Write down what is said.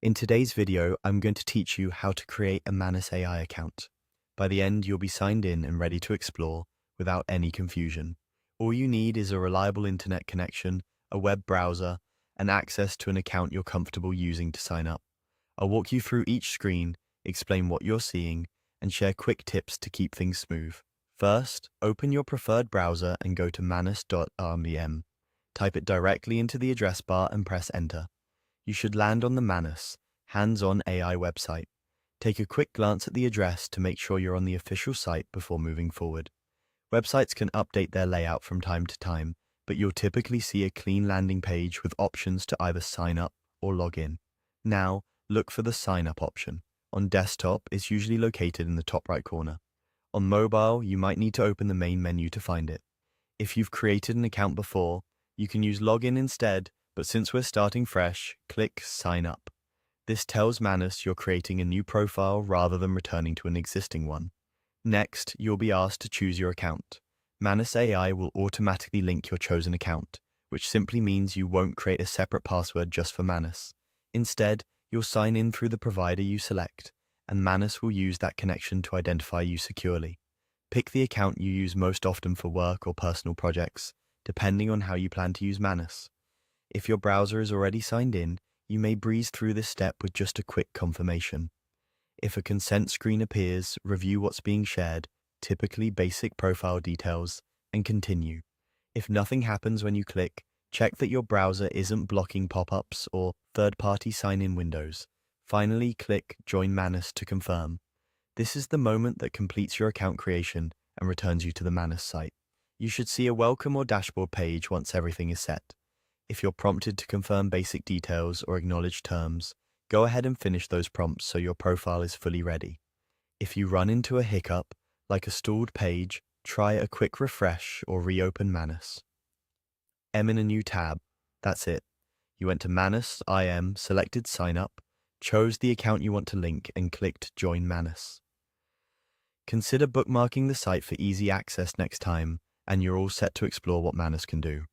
In today's video, I'm going to teach you how to create a Manus AI account. By the end, you'll be signed in and ready to explore without any confusion. All you need is a reliable internet connection, a web browser, and access to an account you're comfortable using to sign up. I'll walk you through each screen, explain what you're seeing, and share quick tips to keep things smooth. First, open your preferred browser and go to manus.rm. Type it directly into the address bar and press enter. You should land on the Manus hands-on AI website. Take a quick glance at the address to make sure you're on the official site before moving forward. Websites can update their layout from time to time, but you'll typically see a clean landing page with options to either sign up or log in. Now, look for the sign up option. On desktop, it's usually located in the top right corner. On mobile, you might need to open the main menu to find it. If you've created an account before, you can use login instead, but since we're starting fresh, click Sign Up. This tells Manus you're creating a new profile rather than returning to an existing one. Next, you'll be asked to choose your account. Manus AI will automatically link your chosen account, which simply means you won't create a separate password just for Manus. Instead, you'll sign in through the provider you select, and Manus will use that connection to identify you securely. Pick the account you use most often for work or personal projects, depending on how you plan to use Manus. If your browser is already signed in, you may breeze through this step with just a quick confirmation. If a consent screen appears, review what's being shared, typically basic profile details, and continue. If nothing happens when you click, check that your browser isn't blocking pop-ups or third-party sign-in windows. Finally, click Join Manus to confirm. This is the moment that completes your account creation and returns you to the Manus site. You should see a welcome or dashboard page once everything is set. If you're prompted to confirm basic details or acknowledge terms, go ahead and finish those prompts so your profile is fully ready. If you run into a hiccup, like a stalled page, try a quick refresh or reopen Manus. In a new tab. That's it. You went to Manus IM, selected Sign Up, chose the account you want to link, and clicked Join Manus. Consider bookmarking the site for easy access next time, and you're all set to explore what Manus can do.